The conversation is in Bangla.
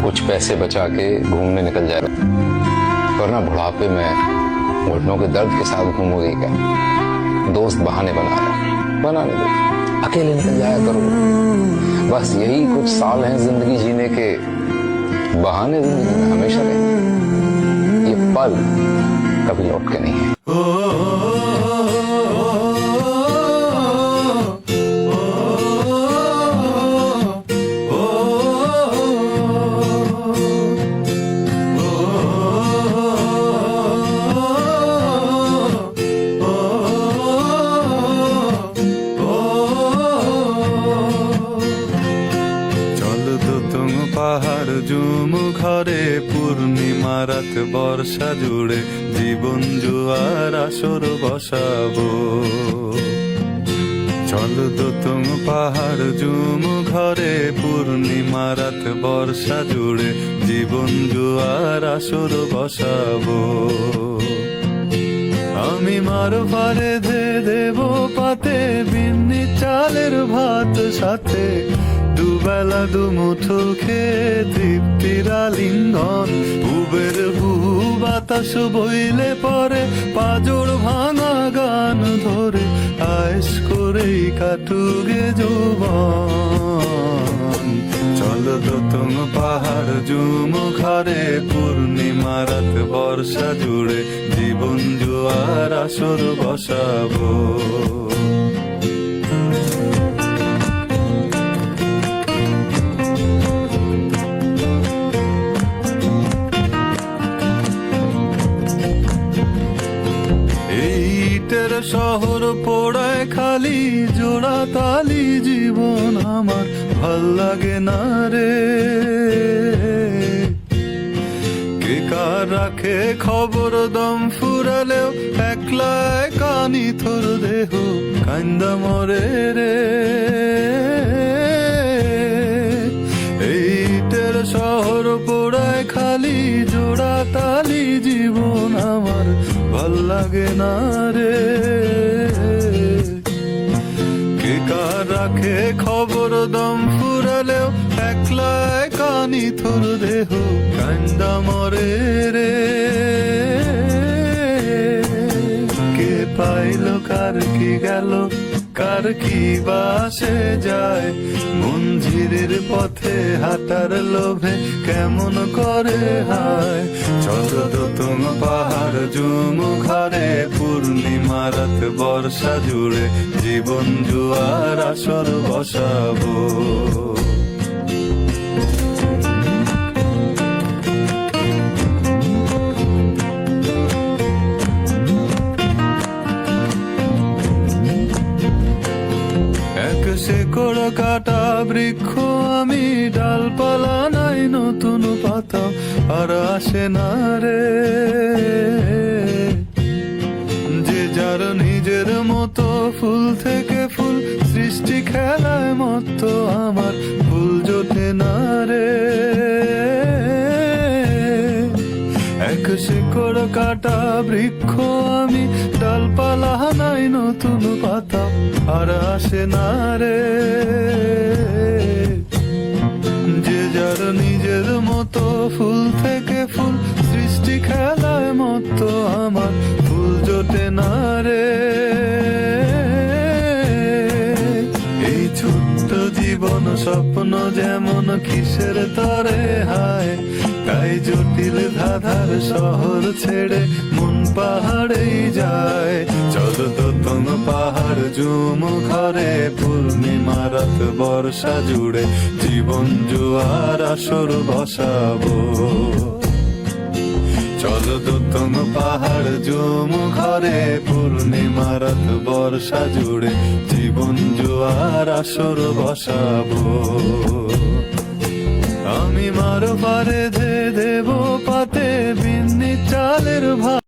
कुछ पैसे बचा के घूमने निकल जाएगा, वरना बुढ़ापे में घुटनों के दर्द के साथ घूमोगी क्या? दोस्त बहाने बनाने दो, अकेले निकल जाया करो। बस यही कुछ साल हैं जिंदगी जीने के, बहाने जिंदगी में हमेशा रहेंगे, ये पल कभी लौट के नहीं है। পাহাড় জুম ঘরে পূর্ণিমা রাত বর্ষা জুড়ে জীবন জুয়ার আসর বসাবো। চল দোতং পাহাড় জুম ঘরে পূর্ণিমা রাত বর্ষা জুড়ে জীবন জুয়ার আসর বসাবো। আমি মার পারে দেব পাতে বিন্নি চালের ভাত সাথে, দুবেলা দুমুঠো খেয়ে তৃপ্তির আলিঙ্গন। উবের বহু বাতাস বইলে পরে পাজর ভাঙা গান ধরে আয়েস করেই কাটুগে যৌবন। চল দোতং পাহাড় জুম ঘরে পূর্ণিমা রাত বর্ষা জুড়ে জীবন জুয়ার আসর বসাবো। ইটের শহর পোড়ায় খালি জোড়া তালি জীবন আমার ভাল লাগে না রে। কে কার রাখে খবর দম ফুরালেও একলা কানি থর দেহ কান্দা মরে রে। ইটের শহর পোড়ায় খালি জোড়া তালি জীবন আমার ভাল লাগে না রে। কে কার রাখে খবর দম ফুরালেও একলা কানি থর দেহ কান্দা মরে রে। কে পাইল কার কি গেল কার কি বাসে যায়, মঞ্জিরের পথে হাঁটার লোভে কেমন করে হায়। চল দোতং পাহাড় জুম ঘরে পূর্ণিমা রাত বর্ষা জুড়ে জীবন জুয়ার আসর বসাবো। শেকড় কাটা বৃক্ষ আমি, ডালপালা নাই নতুন পাতা আর আসে না রে। যে যার নিজের মতো ফুল থেকে ফুল সৃষ্টি খেলায় মতো আমার ফুল জোটে না রে। এক শেকড় কাটা বৃক্ষ আমি, ডালপালা নাই নতুন পাতা আর আসে না রে। যে যার নিজের মতো ফুল থেকে ফুল সৃষ্টি খেলায় মতো আমার ফুল জোটে না রে। এই ছোট্ট জীবন স্বপ্ন যেমন কিসের তরে হায়, তাই জটিল ধাঁধার শহর ছেড়ে মন পাহাড়েই যায়। চল দোতং পাহাড় জুম ঘরে পূর্ণিমা রাত বর্ষা জুড়ে জীবন জুয়ার আসর বসাবো। চল দোতং পাহাড় জুম ঘরে পূর্ণিমা রাত বর্ষা জুড়ে জীবন জুয়ার আসর বসাবো। আমি মার পারে দেব পাতে বিন্নি চালের ভাত।